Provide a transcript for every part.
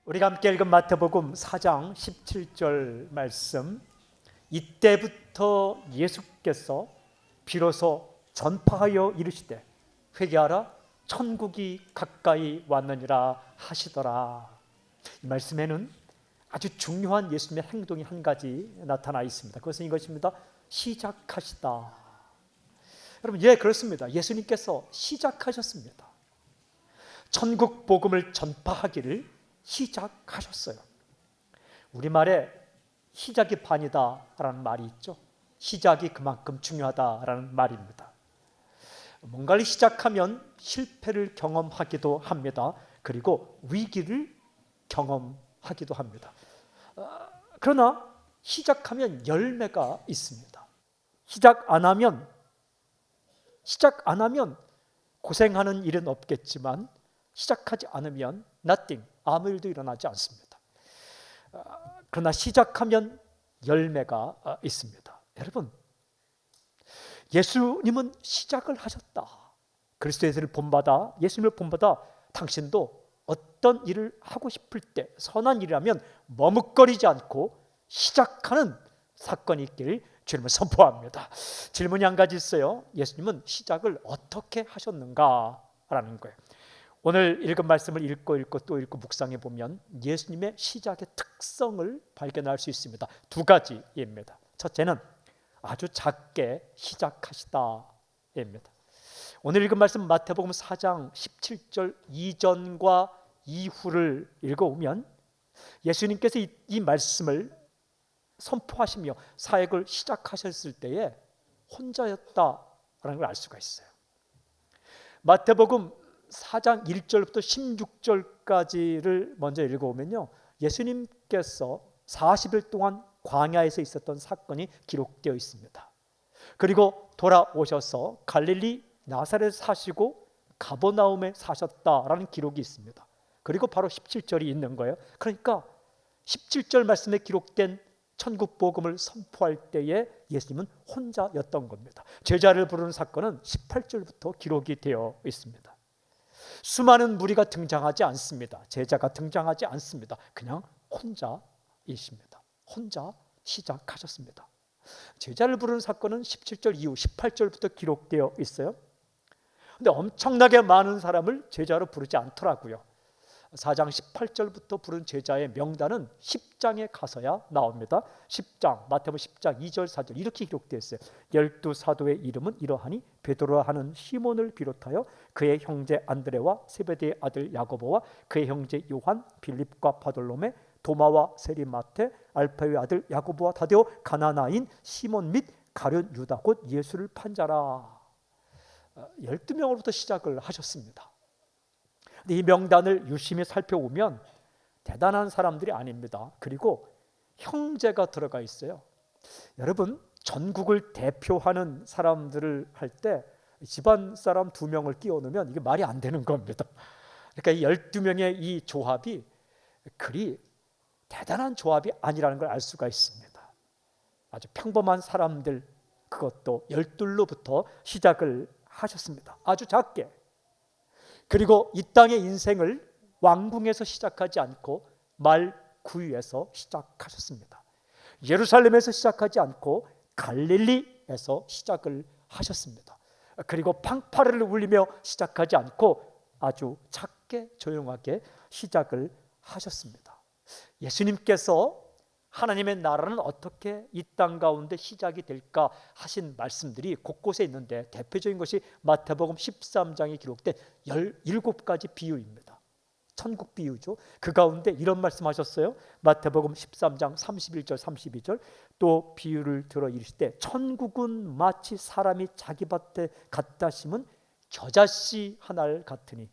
우리가 함께 읽은 마태복음 4장 17절 말씀, 이때부터 예수께서 비로소 전파하여 이르시되 회개하라 천국이 가까이 왔느니라 하시더라. 이 말씀에는 아주 중요한 예수님의 행동이 한 가지 나타나 있습니다. 그것은 이것입니다. 시작하시다. 여러분, 그렇습니다. 예수님께서 시작하셨습니다. 천국 복음을 전파하기를 시작하셨어요. 우리말에 시작이 반이다라는 말이 있죠. 시작이 그만큼 중요하다라는 말입니다. 뭔가를 시작하면 실패를 경험하기도 합니다. 그리고 위기를 경험하기도 합니다. 그러나 시작하면 열매가 있습니다. 시작 안 하면 고생하는 일은 없겠지만 시작하지 않으면 nothing, 아무 일도 일어나지 않습니다. 그러나 시작하면 열매가 있습니다. 여러분, 예수님은 시작을 하셨다. 그리스도를 본받아, 예수님을 본받아 당신도 어떤 일을 하고 싶을 때 선한 일이라면 머뭇거리지 않고 시작하는 사건이 있기를 주님은 선포합니다. 질문이 한 가지 있어요. 예수님은 시작을 어떻게 하셨는가라는 거예요. 오늘 읽은 말씀을 읽고 또 읽고 묵상해 보면 예수님의 시작의 특성을 발견할 수 있습니다. 두 가지입니다. 첫째는 아주 작게 시작하시다입니다. 오늘 읽은 말씀 마태복음 4장 17절 이전과 이후를 읽어보면 예수님께서 이 말씀을 선포하시며 사역을 시작하셨을 때에 혼자였다라는 걸 알 수가 있어요. 마태복음 4장 1절부터 16절까지를 먼저 읽어보면요, 예수님께서 40일 동안 광야에서 있었던 사건이 기록되어 있습니다. 그리고 돌아오셔서 갈릴리 나사렛에 사시고 가버나움에 사셨다라는 기록이 있습니다. 그리고 바로 17절이 있는 거예요. 그러니까 17절 말씀에 기록된 천국 복음을 선포할 때에 예수님은 혼자였던 겁니다. 제자를 부르는 사건은 18절부터 기록이 되어 있습니다. 수많은 무리가 등장하지 않습니다. 제자가 등장하지 않습니다. 그냥 혼자이십니다. 혼자 시작하셨습니다. 제자를 부르는 사건은 17절 이후 18절부터 기록되어 있어요. 근데 엄청나게 많은 사람을 제자로 부르지 않더라고요. 4장 18절부터 부른 제자의 명단은 10장에 가서야 나옵니다. 10장, 마태복음 10장 2절 4절 이렇게 기록되어 있어요. 12사도의 이름은 이러하니 베드로라 하는 시몬을 비롯하여 그의 형제 안드레와 세베대의 아들 야고보와 그의 형제 요한, 빌립과 바돌로메, 도마와 세리마테, 알파의 아들 야고보와 다데오, 가나나인 시몬 및 가룟 유다 곧 예수를 판자라. 12명으로부터 시작을 하셨습니다. 근데 이 명단을 유심히 살펴보면 대단한 사람들이 아닙니다. 그리고 형제가 들어가 있어요. 여러분, 전국을 대표하는 사람들을 할 때 집안 사람 2명을 끼워 넣으면 이게 말이 안 되는 겁니다. 그러니까 이 12명의 이 조합이 그리 대단한 조합이 아니라는 걸 알 수가 있습니다. 아주 평범한 사람들, 그것도 12로부터 시작을 하셨습니다. 아주 작게. 그리고 이 땅의 인생을 왕궁에서 시작하지 않고 말구유에서 시작하셨습니다. 예루살렘에서 시작하지 않고 갈릴리에서 시작을 하셨습니다. 그리고 팡파르를 울리며 시작하지 않고 아주 작게 조용하게 시작을 하셨습니다. 예수님께서 하나님의 나라는 어떻게 이 땅 가운데 시작이 될까 하신 말씀들이 곳곳에 있는데 대표적인 것이 마태복음 13장에 기록된 17가지 비유입니다. 천국 비유죠. 그 가운데 이런 말씀하셨어요. 마태복음 13장 31절 32절 또 비유를 들어 이르시되 천국은 마치 사람이 자기 밭에 갖다 심은 겨자씨 하나를 같으니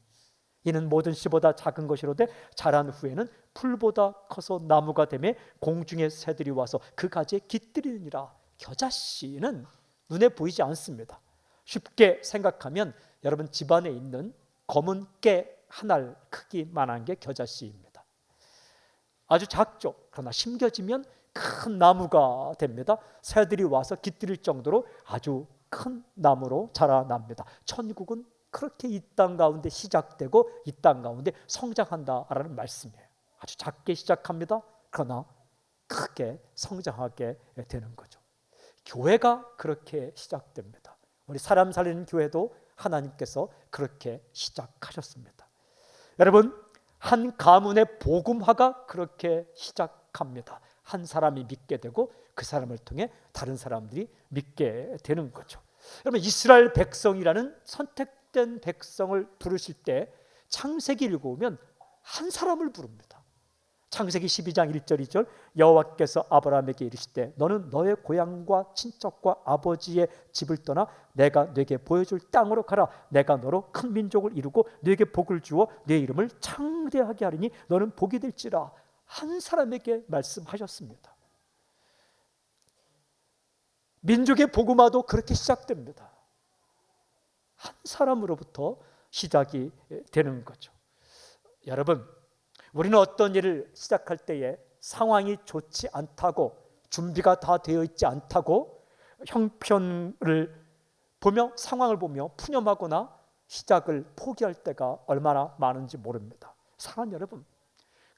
이는 모든 씨보다 작은 것이로되 자란 후에는 풀보다 커서 나무가 되매 공중의 새들이 와서 그 가지에 깃들이느니라. 겨자씨는 눈에 보이지 않습니다. 쉽게 생각하면 여러분 집안에 있는 검은 깨 한 알 크기만한 게 겨자씨입니다. 아주 작죠. 그러나 심겨지면 큰 나무가 됩니다. 새들이 와서 깃들일 정도로 아주 큰 나무로 자라납니다. 천국은 그렇게 이 땅 가운데 시작되고 이 땅 가운데 성장한다라는 말씀이에요. 아주 작게 시작합니다. 그러나 크게 성장하게 되는 거죠. 교회가 그렇게 시작됩니다. 우리 사람 살리는 교회도 하나님께서 그렇게 시작하셨습니다. 여러분, 한 가문의 복음화가 그렇게 시작합니다. 한 사람이 믿게 되고 그 사람을 통해 다른 사람들이 믿게 되는 거죠. 여러분, 이스라엘 백성이라는 선택된 백성을 부르실 때 창세기 읽어보면 한 사람을 부릅니다. 창세기 12장 1절 2절 여호와께서 아브라함에게 이르시되 너는 너의 고향과 친척과 아버지의 집을 떠나 내가 네게 보여줄 땅으로 가라. 내가 너로 큰 민족을 이루고 네게 복을 주어 네 이름을 창대하게 하리니 너는 복이 될지라. 한 사람에게 말씀하셨습니다. 민족의 복음화도 그렇게 시작됩니다. 한 사람으로부터 시작이 되는 거죠. 여러분, 우리는 어떤 일을 시작할 때에 상황이 좋지 않다고, 준비가 다 되어 있지 않다고 형편을 보며, 상황을 보며 푸념하거나 시작을 포기할 때가 얼마나 많은지 모릅니다. 사랑하는 여러분,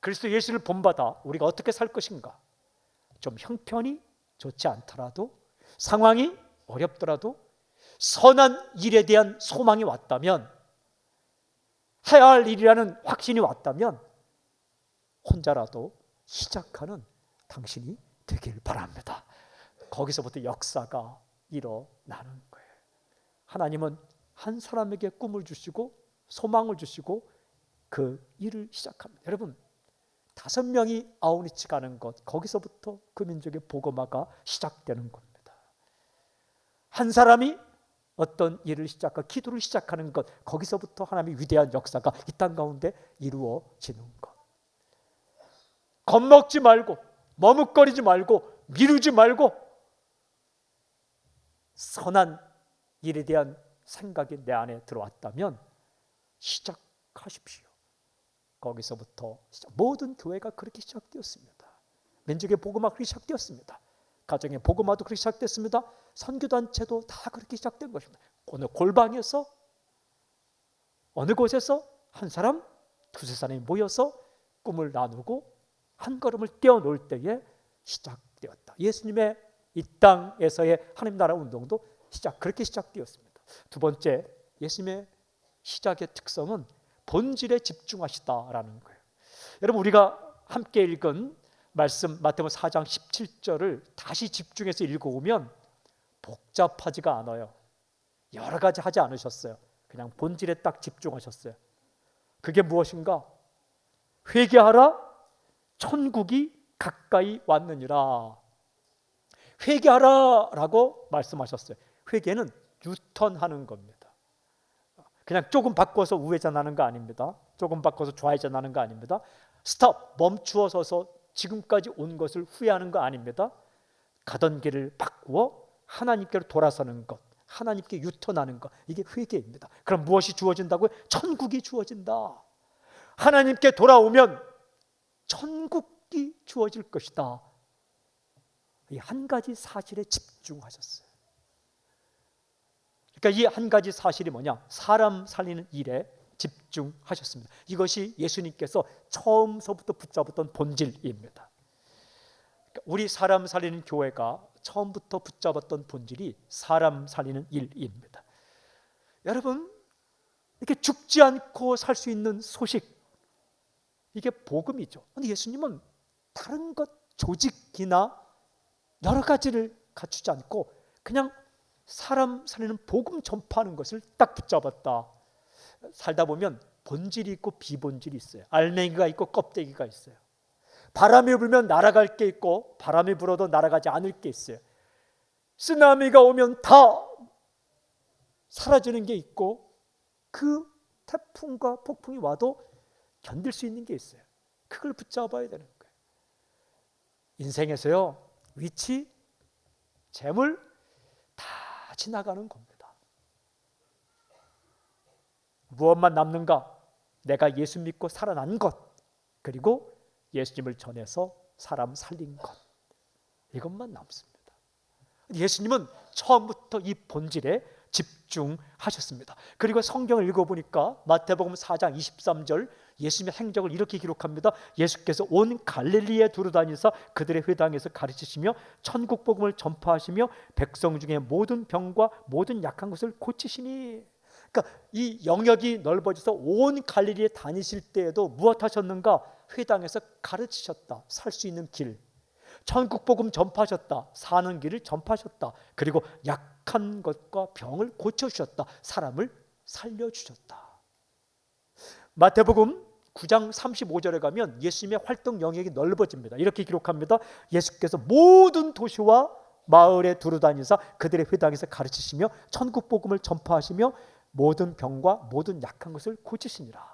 그리스도 예수를 본받아 우리가 어떻게 살 것인가? 좀 형편이 좋지 않더라도, 상황이 어렵더라도 선한 일에 대한 소망이 왔다면, 해야 할 일이라는 확신이 왔다면 혼자라도 시작하는 당신이 되길 바랍니다. 거기서부터 역사가 일어나는 거예요. 하나님은 한 사람에게 꿈을 주시고 소망을 주시고 그 일을 시작합니다. 여러분, 5명이 아우니치 가는 것, 거기서부터 그 민족의 복음화가 시작되는 겁니다. 한 사람이 어떤 일을 시작하고 기도를 시작하는 것, 거기서부터 하나님의 위대한 역사가 이 땅 가운데 이루어지는 것. 겁먹지 말고, 머뭇거리지 말고, 미루지 말고 선한 일에 대한 생각이 내 안에 들어왔다면 시작하십시오. 거기서부터 모든 교회가 그렇게 시작되었습니다. 민족의 복음화 그렇게 시작되었습니다. 가정의 복음화도 그렇게 시작됐습니다. 선교단체도 다 그렇게 시작된 것입니다. 어느 골방에서, 어느 곳에서 한 사람, 두세 사람이 모여서 꿈을 나누고 한 걸음을 떼어놓을 때에 시작되었다. 예수님의 이 땅에서의 하나님 나라 운동도 그렇게 시작되었습니다. 두 번째, 예수님의 시작의 특성은 본질에 집중하시다라는 거예요. 여러분, 우리가 함께 읽은 말씀 마태복음 4장 17절을 다시 집중해서 읽어보면 복잡하지가 않아요. 여러 가지 하지 않으셨어요. 그냥 본질에 딱 집중하셨어요. 그게 무엇인가? 회개하라, 천국이 가까이 왔느니라. 회개하라라고 말씀하셨어요. 회개는 유턴하는 겁니다. 그냥 조금 바꿔서 우회전하는 거 아닙니다. 조금 바꿔서 좌회전하는 거 아닙니다. 스톱, 멈추어 서서 지금까지 온 것을 후회하는 거 아닙니다. 가던 길을 바꾸어 하나님께로 돌아서는 것, 하나님께 유턴하는 것, 이게 회개입니다. 그럼 무엇이 주어진다고요? 천국이 주어진다. 하나님께 돌아오면 천국이 주어질 것이다. 이 한 가지 사실에 집중하셨어요. 그러니까 이 한 가지 사실이 뭐냐? 사람 살리는 일에 집중하셨습니다. 이것이 예수님께서 처음서부터 붙잡았던 본질입니다. 그러니까 우리 사람 살리는 교회가 처음부터 붙잡았던 본질이 사람 살리는 일입니다. 여러분, 이렇게 죽지 않고 살 수 있는 소식, 이게 복음이죠. 그런데 예수님은 다른 것, 조직이나 여러 가지를 갖추지 않고 그냥 사람 살리는 복음 전파하는 것을 딱 붙잡았다. 살다 보면 본질이 있고 비본질이 있어요. 알맹이가 있고 껍데기가 있어요. 바람이 불면 날아갈 게 있고 바람이 불어도 날아가지 않을 게 있어요. 쓰나미가 오면 다 사라지는 게 있고 그 태풍과 폭풍이 와도 견딜 수 있는 게 있어요. 그걸 붙잡아야 되는 거예요. 인생에서요, 위치, 재물 다 지나가는 겁니다. 무엇만 남는가? 내가 예수 믿고 살아난 것, 그리고 예수님을 전해서 사람 살린 것, 이것만 남습니다. 예수님은 처음부터 이 본질에 집중하셨습니다. 그리고 성경을 읽어보니까 마태복음 4장 23절 예수님의 행적을 이렇게 기록합니다. 예수께서 온 갈릴리에 두루다니사 그들의 회당에서 가르치시며 천국 복음을 전파하시며 백성 중에 모든 병과 모든 약한 것을 고치시니. 그러니까 이 영역이 넓어져서 온 갈릴리에 다니실 때에도 무엇 하셨는가? 회당에서 가르치셨다. 살 수 있는 길. 천국 복음 전파하셨다. 사는 길을 전파하셨다. 그리고 약한 것과 병을 고쳐주셨다. 사람을 살려주셨다. 마태복음 9장 35절에 가면 예수님의 활동 영역이 넓어집니다. 이렇게 기록합니다. 예수께서 모든 도시와 마을에 두루다니사 그들의 회당에서 가르치시며 천국 복음을 전파하시며 모든 병과 모든 약한 것을 고치시니라.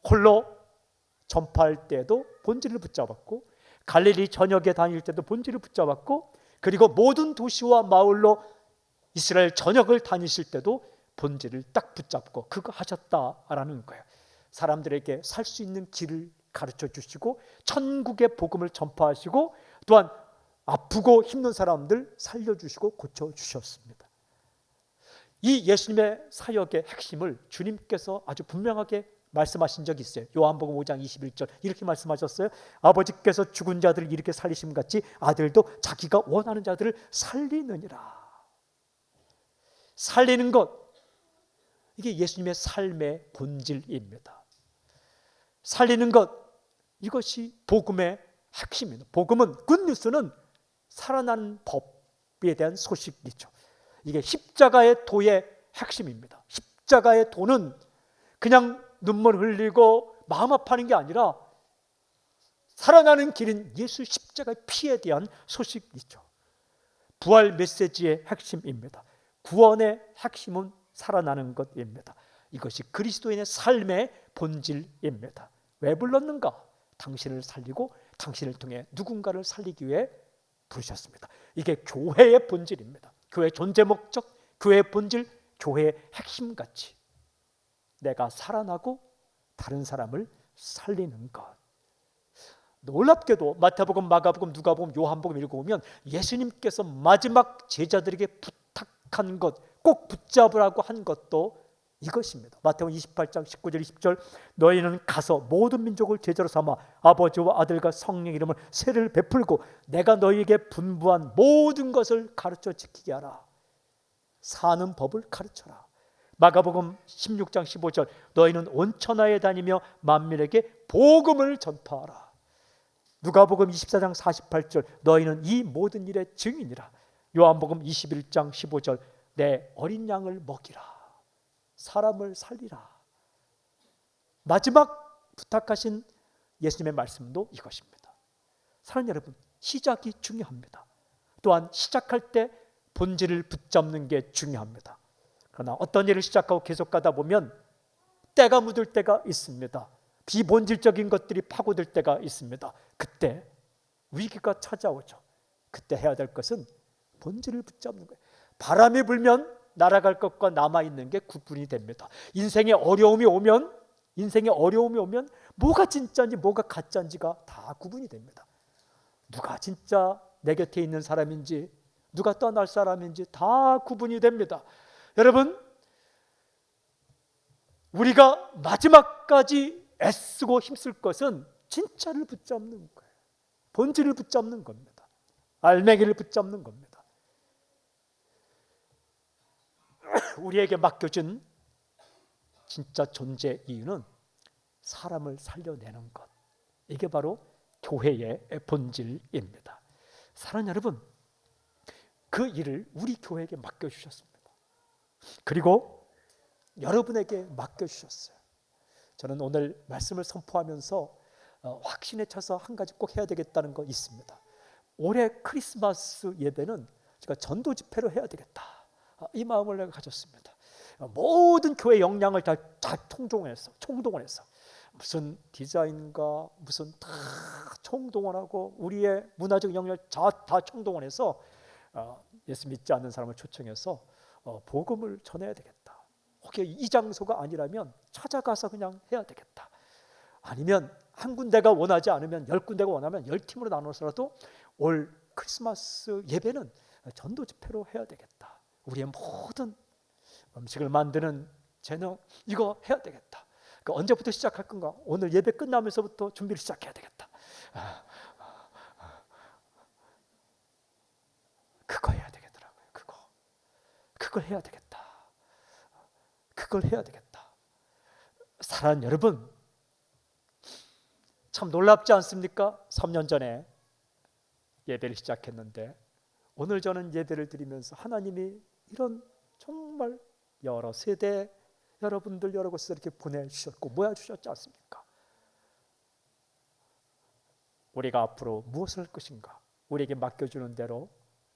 홀로 전파할 때도 본질을 붙잡았고, 갈릴리 전역에 다닐 때도 본질을 붙잡았고, 그리고 모든 도시와 마을로 이스라엘 전역을 다니실 때도 본질을 딱 붙잡고 그거 하셨다라는 거예요. 사람들에게 살 수 있는 길을 가르쳐 주시고 천국의 복음을 전파하시고 또한 아프고 힘든 사람들 살려주시고 고쳐주셨습니다. 이 예수님의 사역의 핵심을 주님께서 아주 분명하게 말씀하신 적이 있어요. 요한복음 5장 21절 이렇게 말씀하셨어요. 아버지께서 죽은 자들을 이렇게 살리심 같이 아들도 자기가 원하는 자들을 살리느니라. 살리는 것, 이게 예수님의 삶의 본질입니다. 살리는 것, 이것이 복음의 핵심입니다. 복음은, 굿뉴스는 살아나는 법에 대한 소식이죠. 이게 십자가의 도의 핵심입니다. 십자가의 도는 그냥 눈물 흘리고 마음 아파하는 게 아니라 살아나는 길인 예수 십자가의 피에 대한 소식이죠. 부활 메시지의 핵심입니다. 구원의 핵심은 살아나는 것입니다. 이것이 그리스도인의 삶의 본질입니다. 왜 불렀는가? 당신을 살리고 당신을 통해 누군가를 살리기 위해 부르셨습니다. 이게 교회의 본질입니다. 교회의 존재 목적, 교회의 본질, 교회의 핵심같이 내가 살아나고 다른 사람을 살리는 것. 놀랍게도 마태복음, 마가복음, 누가복음, 요한복음 읽어보면 예수님께서 마지막 제자들에게 부탁한 것, 꼭 붙잡으라고 한 것도 이것입니다. 마태복음 28장 19절 20절 너희는 가서 모든 민족을 제자로 삼아 아버지와 아들과 성령 이름을 세례를 베풀고 내가 너희에게 분부한 모든 것을 가르쳐 지키게 하라. 사는 법을 가르쳐라. 마가복음 16장 15절 너희는 온 천하에 다니며 만민에게 복음을 전파하라. 누가복음 24장 48절 너희는 이 모든 일의 증인이라. 요한복음 21장 15절 내 어린 양을 먹이라. 사람을 살리라. 마지막 부탁하신 예수님의 말씀도 이것입니다. 사랑하는 여러분, 시작이 중요합니다. 또한 시작할 때 본질을 붙잡는 게 중요합니다. 그러나 어떤 일을 시작하고 계속 가다 보면 때가 묻을 때가 있습니다. 비본질적인 것들이 파고들 때가 있습니다. 그때 위기가 찾아오죠. 그때 해야 될 것은 본질을 붙잡는 거예요. 바람이 불면 날아갈 것과 남아있는 게 구분이 됩니다. 인생에 어려움이 오면 뭐가 진짜인지 뭐가 가짜인지가 다 구분이 됩니다. 누가 진짜 내 곁에 있는 사람인지 누가 떠날 사람인지 다 구분이 됩니다. 여러분, 우리가 마지막까지 애쓰고 힘쓸 것은 진짜를 붙잡는 거예요. 본질을 붙잡는 겁니다. 알맹이를 붙잡는 겁니다. 우리에게 맡겨진 진짜 존재 이유는 사람을 살려내는 것. 이게 바로 교회의 본질입니다. 사랑하는 여러분, 그 일을 우리 교회에게 맡겨주셨습니다. 그리고 여러분에게 맡겨주셨어요. 저는 오늘 말씀을 선포하면서 확신에 차서 한 가지 꼭 해야 되겠다는 거 있습니다. 올해 크리스마스 예배는 제가 전도 집회로 해야 되겠다. 이 마음을 내가 가졌습니다. 모든 교회 역량을 다 총동원해서 무슨 디자인과 무슨 다 총동원하고 우리의 문화적 역량을 다 총동원해서 예수 믿지 않는 사람을 초청해서 복음을 전해야 되겠다. 혹시 이 장소가 아니라면 찾아가서 그냥 해야 되겠다. 아니면 한 군데가 원하지 않으면 10군데가 원하면 10팀으로 나눠서라도 올 크리스마스 예배는 전도 집회로 해야 되겠다. 우리의 모든 음식을 만드는 재능 이거 해야 되겠다. 그 언제부터 시작할 건가? 오늘 예배 끝나면서부터 준비를 시작해야 되겠다. 그거 해야 되겠더라고요. 그걸 해야 되겠다. 그걸 해야 되겠다. 사랑하는 여러분, 참 놀랍지 않습니까? 3년 전에 예배를 시작했는데 오늘 저는 예배를 드리면서 하나님이 이런 정말 여러 세대 여러분들 여러 곳에서 이렇게 보내주셨고 모여주셨지 않습니까? 우리가 앞으로 무엇을 할 것인가? 우리에게 맡겨주는 대로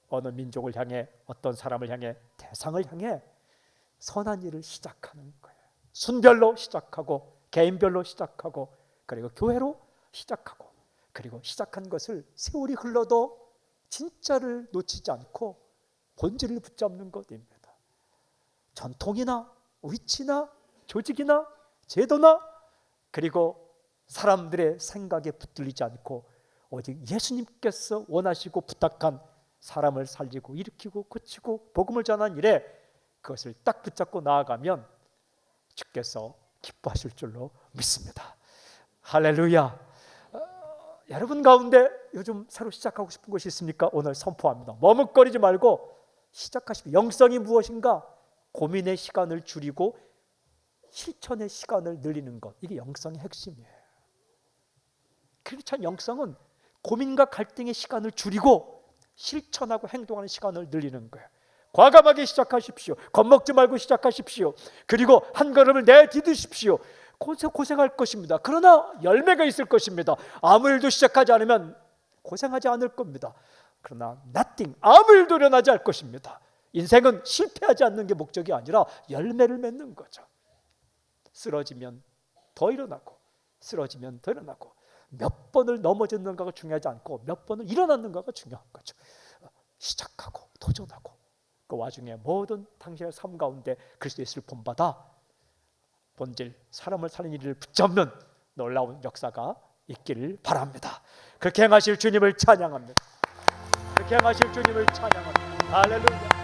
어느 민족을 향해 어떤 사람을 향해 대상을 향해 선한 일을 시작하는 거예요. 순별로 시작하고 개인별로 시작하고 그리고 교회로 시작하고 그리고 시작한 것을 세월이 흘러도 진짜를 놓치지 않고 본질을 붙잡는 것입니다. 전통이나 위치나 조직이나 제도나 그리고 사람들의 생각에 붙들리지 않고 오직 예수님께서 원하시고 부탁한 사람을 살리고 일으키고 고치고 복음을 전하는 일에 그것을 딱 붙잡고 나아가면 주께서 기뻐하실 줄로 믿습니다. 할렐루야. 여러분 가운데 요즘 새로 시작하고 싶은 것이 있습니까? 오늘 선포합니다. 머뭇거리지 말고 시작하십시오. 영성이 무엇인가? 고민의 시간을 줄이고 실천의 시간을 늘리는 것. 이게 영성의 핵심이에요. 크리스찬 영성은 고민과 갈등의 시간을 줄이고 실천하고 행동하는 시간을 늘리는 거예요. 과감하게 시작하십시오. 겁먹지 말고 시작하십시오. 그리고 한 걸음을 내디디십시오. 고생할 것입니다. 그러나 열매가 있을 것입니다. 아무 일도 시작하지 않으면 고생하지 않을 겁니다. 그러나 nothing, 아무 일도 일어나지 않을 것입니다. 인생은 실패하지 않는 게 목적이 아니라 열매를 맺는 거죠. 쓰러지면 더 일어나고 쓰러지면 더 일어나고 몇 번을 넘어졌는가가 중요하지 않고 몇 번을 일어났는가가 중요한 거죠. 시작하고 도전하고 그 와중에 모든 당신의 삶 가운데 그리스도 예수를 본받아 본질 사람을 살리는 일을 붙잡는 놀라운 역사가 있기를 바랍니다. 그렇게 행하실 주님을 찬양합니다. 그렇게 행하실 주님을 찬양합니다. 할렐루야.